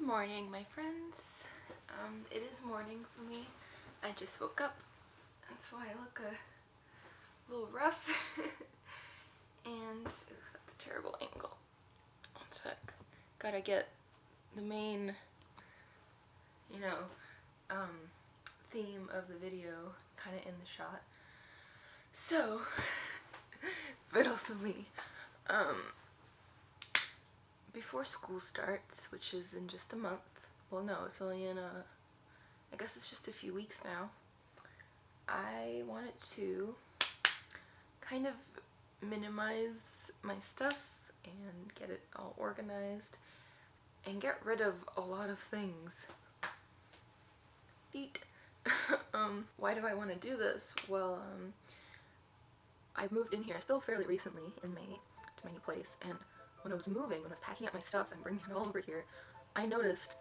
morning, my friends. It is morning for me. I just woke up. That's why I look a little rough. And that's a terrible angle. One sec. Gotta get the main, theme of the video kind of in the shot. So, but also me. Before school starts, which is in just a month, well no, it's only in I guess it's just a few weeks now, I wanted to kind of minimize my stuff and get it all organized and get rid of a lot of things. Feet. Why do I want to do this? Well, I moved in here still fairly recently in May to my new place, and when I was moving, when I was packing up my stuff and bringing it all over here, I noticed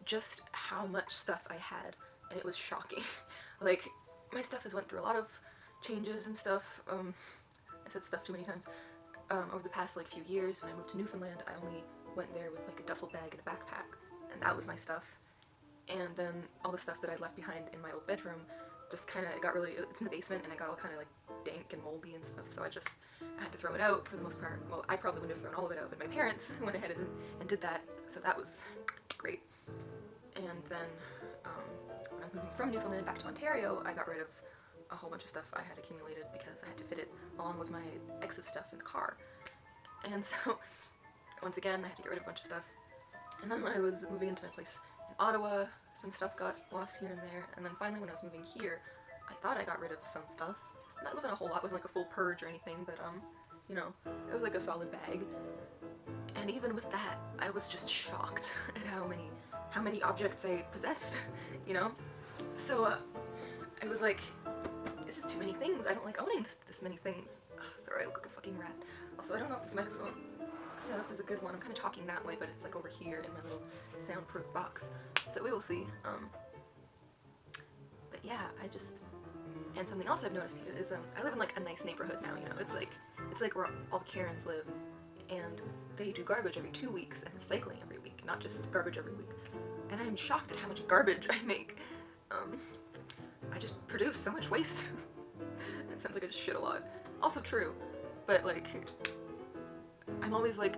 just how much stuff I had, and it was shocking. Like, my stuff has went through a lot of changes and stuff. I said stuff too many times. Over the past few years, when I moved to Newfoundland, I only went there with a duffel bag and a backpack, and that was my stuff. And then all the stuff that I'd left behind in my old bedroom just kind of got it's in the basement, and I got all kind of dank and moldy and stuff, so I had to throw it out for the most part. Well, I probably wouldn't have thrown all of it out, but my parents went ahead and did that, so that was great. And then when I was moving from Newfoundland back to Ontario, I got rid of a whole bunch of stuff I had accumulated because I had to fit it along with my ex's stuff in the car. And so, once again, I had to get rid of a bunch of stuff. And then when I was moving into my place in Ottawa, some stuff got lost here and there. And then finally, when I was moving here, I thought I got rid of some stuff. And that wasn't a whole lot, it wasn't a full purge or anything, but it was a solid bag. And even with that, I was just shocked at how many objects I possessed, So, I was like, this is too many things. I don't like owning this many things. Ugh, sorry, I look like a fucking rat. Also, I don't know if this microphone setup is a good one. I'm kind of talking that way, but it's over here in my little soundproof box. So we will see. But yeah, and something else I've noticed here is I live in a nice neighborhood now. It's like where all the Karens live, and they do garbage every 2 weeks and recycling every week, not just garbage every week. And I'm shocked at how much garbage I make. I just produce so much waste. It sounds like I just shit a lot. Also true, but I'm always I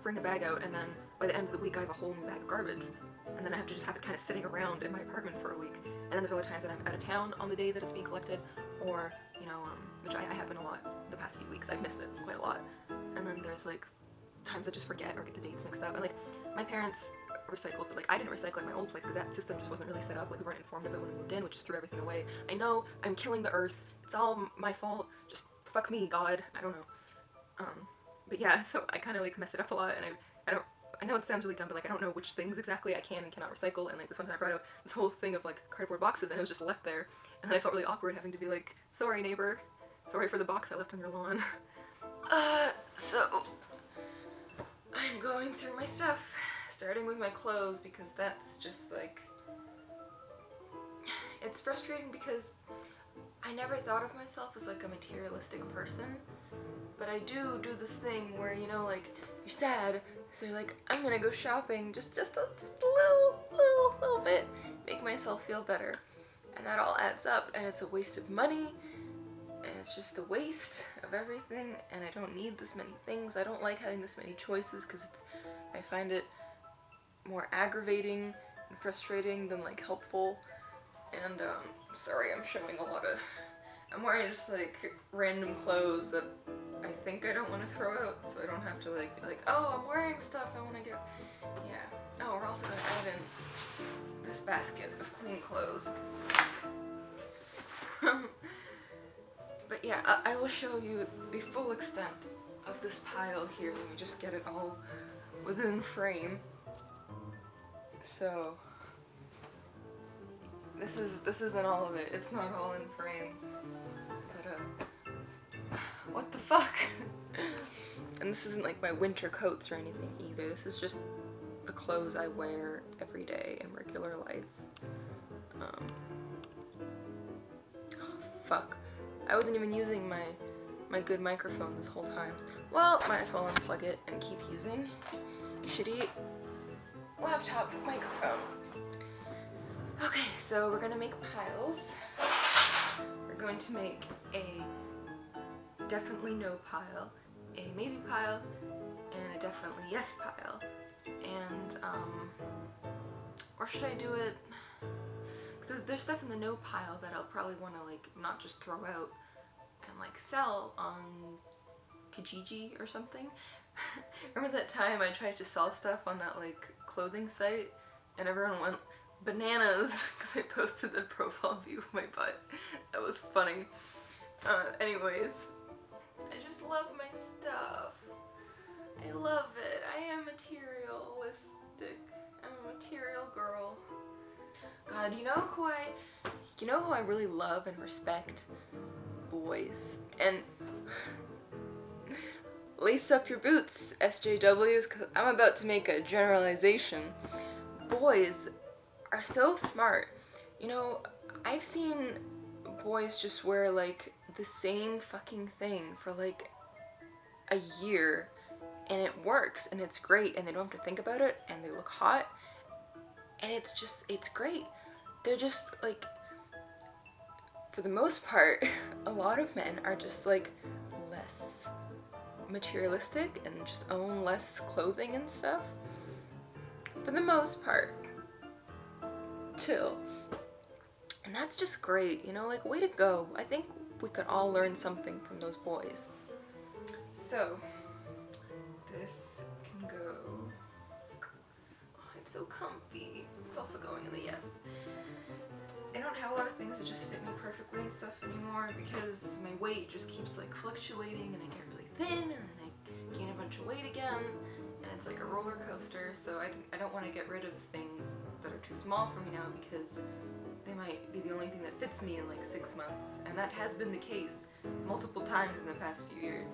bring a bag out, and then by the end of the week I have a whole new bag of garbage, and then I have to just have it kind of sitting around in my apartment for a week. And then there's other times that I'm out of town on the day that it's being collected, or which I have been a lot the past few weeks. I've missed it quite a lot. And then there's times I just forget or get the dates mixed up. And my parents recycled, but I didn't recycle at my old place because that system just wasn't really set up. We weren't informed of it when we moved in, which just threw everything away. I know I'm killing the earth. It's all my fault. Just fuck me, God. I don't know. But yeah, so I kind of mess it up a lot, and I know it sounds really dumb, but I don't know which things exactly I can and cannot recycle. And this one time I brought out this whole thing of cardboard boxes, and it was just left there, and then I felt really awkward having to be sorry neighbor, sorry for the box I left on your lawn. So I'm going through my stuff, starting with my clothes, because that's just it's frustrating because I never thought of myself as a materialistic person, but I do this thing where you're sad, so you're I'm gonna go shopping just a little bit, make myself feel better, and that all adds up, and it's a waste of money, and it's just a waste of everything, and I don't need this many things. I don't like having this many choices because I find it more aggravating and frustrating than helpful. And sorry, I'm showing a lot of, I'm wearing just random clothes that I think I don't want to throw out, so I don't have to be oh, I'm wearing stuff I want to get. Yeah. Oh, we're also going to add in this basket of clean clothes. But yeah, I will show you the full extent of this pile here. Let me just get it all within frame. So this isn't all of it. It's not all in frame. But what the fuck? And this isn't my winter coats or anything either. This is just the clothes I wear every day in regular life. Fuck. I wasn't even using my good microphone this whole time. Well, might as well unplug it and keep using shitty laptop microphone. Okay, so we're gonna make piles. We're going to make a definitely no pile, a maybe pile, and a definitely yes pile. And, or should I do it? Because there's stuff in the no pile that I'll probably want to like not just throw out and like sell on Kijiji or something. Remember that time I tried to sell stuff on that like clothing site and everyone went bananas because I posted the profile view of my butt. That was funny. Anyways, I just love my stuff. I love it. I am materialistic. I'm a material girl. God, you know who I really love and respect? Boys. And lace up your boots, SJWs, because I'm about to make a generalization. Boys are so smart. You know, I've seen boys just wear like the same fucking thing for like a year and it works and it's great and they don't have to think about it and they look hot and it's great. They're just like, for the most part, a lot of men are just like less materialistic and just own less clothing and stuff. For the most part. Chill. And that's just great, you know, like way to go. I think we could all learn something from those boys. So, this can go, oh, it's so comfy. It's also going in the yes. I don't have a lot of things that just fit me perfectly and stuff anymore because my weight just keeps like fluctuating and I get really thin and then I gain a bunch of weight again and it's like a roller coaster. So I don't want to get rid of things that are too small for me now because they might be the only thing that fits me in like 6 months, and that has been the case multiple times in the past few years.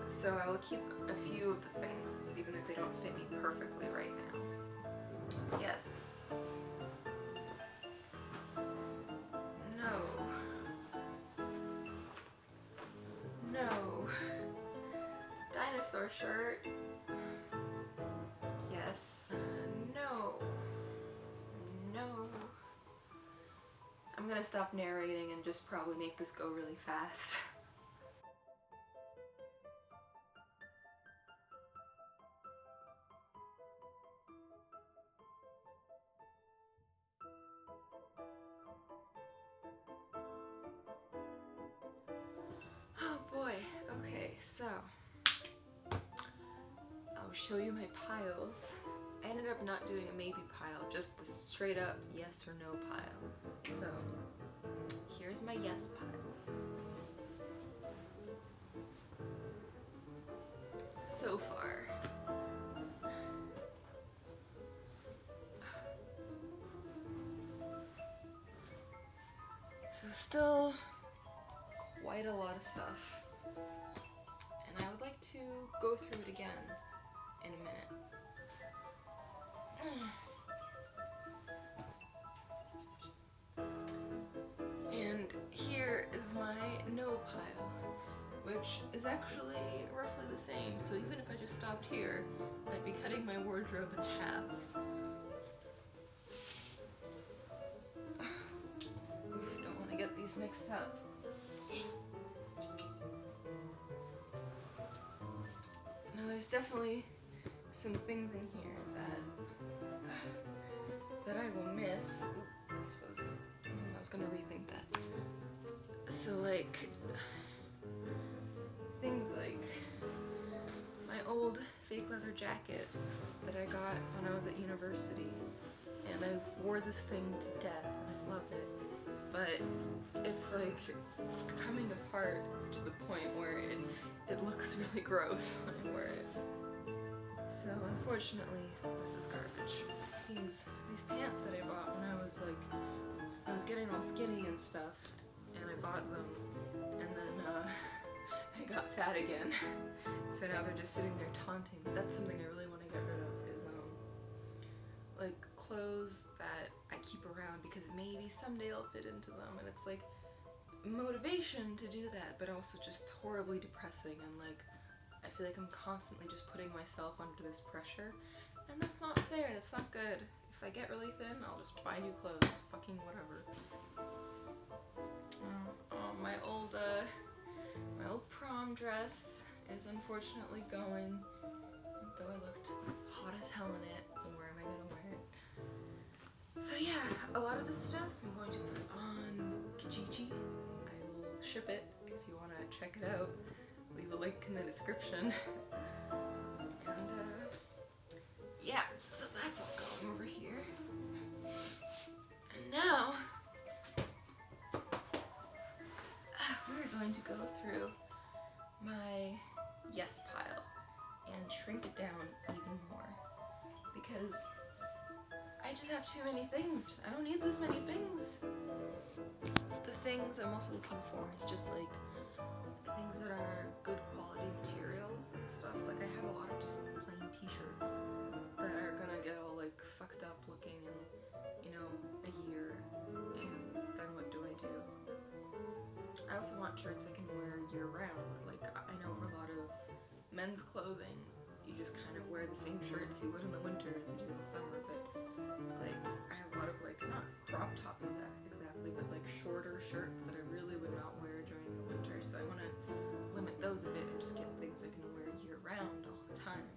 So I will keep a few of the things even if they don't fit me perfectly right now. Yes. No. Dinosaur shirt. Yes. No. I'm gonna stop narrating and just probably make this go really fast. Oh boy. Okay, so I'll show you my piles. I ended up not doing a maybe pile, just the straight up yes or no pile. So here's my yes pile. So far. So still quite a lot of stuff. And I would like to go through it again in a minute. And here is my no pile, which is actually roughly the same, so even if I just stopped here, I'd be cutting my wardrobe in half. Oof, don't want to get these mixed up. Now there's definitely some things in here that I will miss. Ooh, I was gonna rethink that. So like, things like my old fake leather jacket that I got when I was at university, and I wore this thing to death and I loved it, but it's like coming apart to the point where it looks really gross when I wear it. So unfortunately, this is garbage. These pants that I bought when I was getting all skinny and stuff, and I bought them, and then I got fat again. So now they're just sitting there taunting me. That's something I really want to get rid of, is like clothes that I keep around because maybe someday I'll fit into them, and it's like motivation to do that, but also just horribly depressing, and like I feel like I'm constantly just putting myself under this pressure, and that's not fair, that's not good. If I get really thin, I'll just buy new clothes, fucking whatever. My old prom dress is unfortunately going, though I looked hot as hell in it. Where am I gonna wear it? So yeah, a lot of this stuff I'm going to put on Kijiji. I will ship it if you want to check it out. Leave a link in the description. And yeah, so that's all going over here. And now we're going to go through my yes pile and shrink it down even more, because I just have too many things. I don't need this many things. The things I'm also looking for is just like things that are good quality materials and stuff. Like I have a lot of just plain t-shirts that are gonna get all like fucked up looking in, you know, a year, and then what do? I also want shirts I can wear year round. Like I know for a lot of men's clothing, you just kind of wear the same shirts you would in the winter as you do in the summer, but like I have a lot of like, not crop top exactly, but like shorter shirts that I really would not wear during the winter, so I want to limit those a bit and just get things I can wear year round all the time.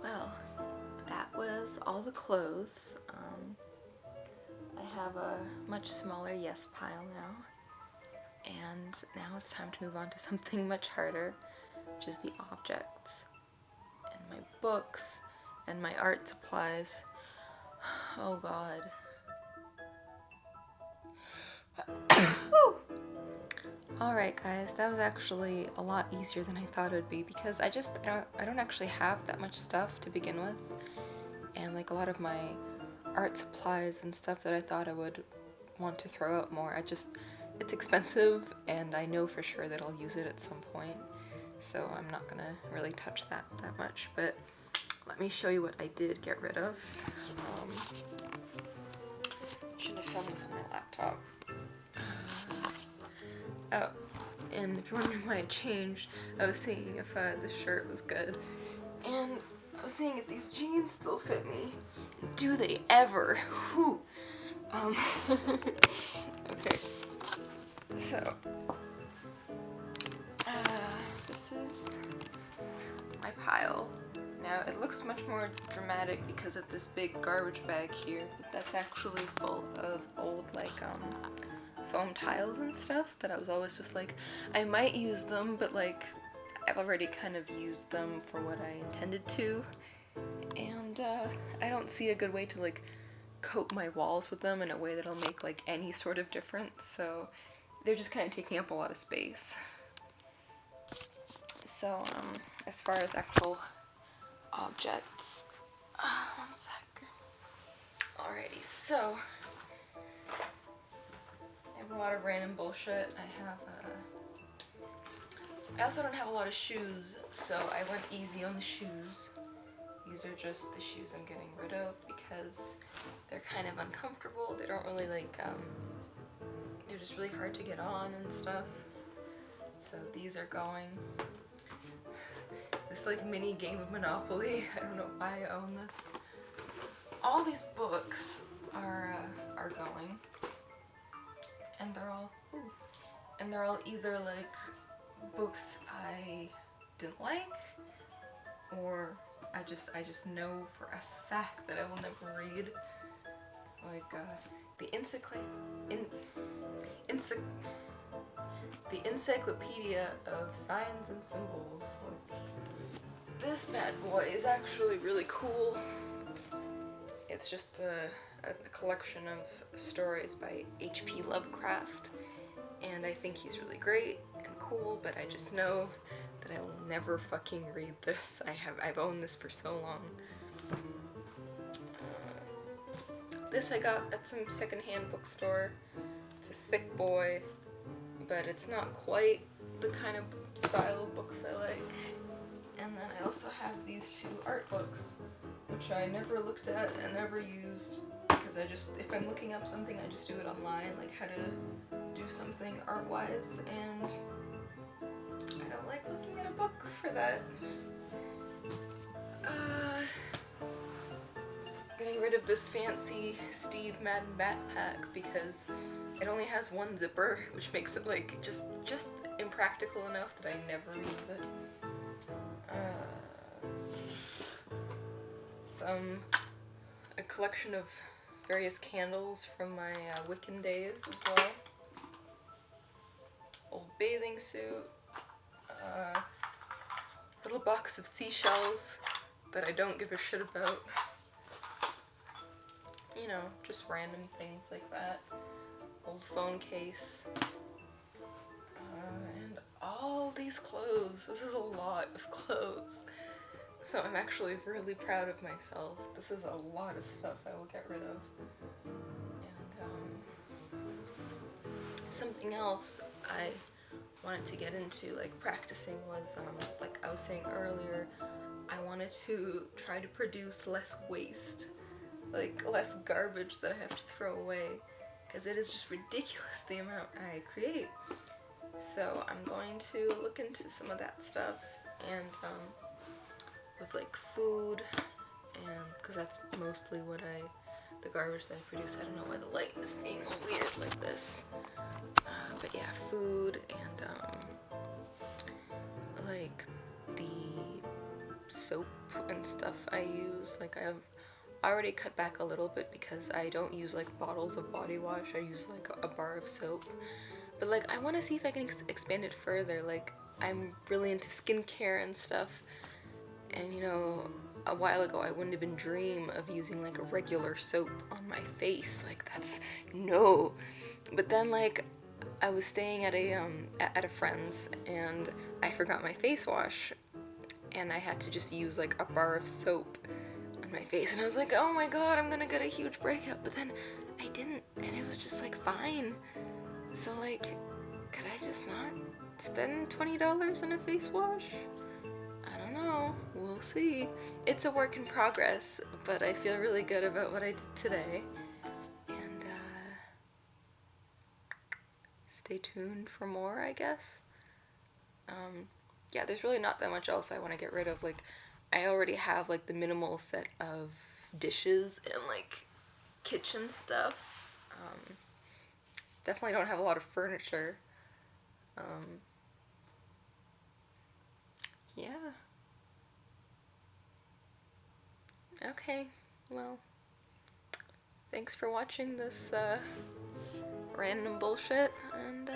Well, that was all the clothes. I have a much smaller yes pile now, and now it's time to move on to something much harder, which is the objects and my books and my art supplies. Oh god. Alright guys, that was actually a lot easier than I thought it would be, because I don't actually have that much stuff to begin with, and like a lot of my art supplies and stuff that I thought I would want to throw out more, it's expensive and I know for sure that I'll use it at some point, so I'm not gonna really touch that much. But let me show you what I did get rid of. Should have filmed this on my laptop. Oh, and if you're wondering why I changed, I was seeing if this shirt was good, and I was seeing if these jeans still fit me. Do they ever? Whew. Okay, so this is my pile. Now it looks much more dramatic because of this big garbage bag here, but that's actually full of old like foam tiles and stuff that I was always just like, I might use them, but like I've already kind of used them for what I intended to, and I don't see a good way to like coat my walls with them in a way that'll make like any sort of difference, so they're just kind of taking up a lot of space. So as far as actual objects, one sec. Alrighty, so I have a lot of random bullshit. I also don't have a lot of shoes, so I went easy on the shoes. These are just the shoes I'm getting rid of because they're kind of uncomfortable. They don't really like, they're just really hard to get on and stuff. So these are going. this like mini game of Monopoly. I don't know why I own this. All these books are going, and they're all either like books I didn't like, or I just know for a fact that I will never read. Like the Encyclopedia of Signs and Symbols. Like, this bad boy is actually really cool. It's just a collection of stories by H.P. Lovecraft, and I think he's really great and cool, but I just know that I will never fucking read this. I've owned this for so long. This I got at some secondhand bookstore. It's a thick boy, but it's not quite the kind of style of books I like. And then I also have these two art books, which I never looked at and never used, because if I'm looking up something, I just do it online, like how to do something art-wise, and I don't like looking at a book for that. Getting rid of this fancy Steve Madden backpack because it only has one zipper, which makes it like just impractical enough that I never use it. A collection of various candles from my Wiccan days as well. Old bathing suit. Little box of seashells that I don't give a shit about. You know, just random things like that. Old phone case. And all these clothes. This is a lot of clothes. So I'm actually really proud of myself. This is a lot of stuff I will get rid of. And something else I wanted to get into, like practicing, was like I was saying earlier, I wanted to try to produce less waste, like less garbage that I have to throw away, because it is just ridiculous the amount I create. So I'm going to look into some of that stuff, and with like food, and because that's mostly the garbage that I produce. I don't know why the light is being all weird like this. But yeah, food and like the soap and stuff I use. Like I've already cut back a little bit because I don't use like bottles of body wash. I use like a bar of soap. But like I want to see if I can expand it further. Like I'm really into skincare and stuff. And you know, a while ago I wouldn't even dream of using like a regular soap on my face. Like that's no. But then like I was staying at a friend's, and I forgot my face wash, and I had to just use like a bar of soap on my face, and I was like, oh my god, I'm gonna get a huge breakout. But then I didn't, and it was just like fine. So like, could I just not spend $20 on a face wash? I don't know. We'll see. It's a work in progress, but I feel really good about what I did today. And stay tuned for more, I guess. Yeah, there's really not that much else I want to get rid of. Like, I already have like the minimal set of dishes and like kitchen stuff. Definitely don't have a lot of furniture. Yeah. Okay, well, thanks for watching this random bullshit, and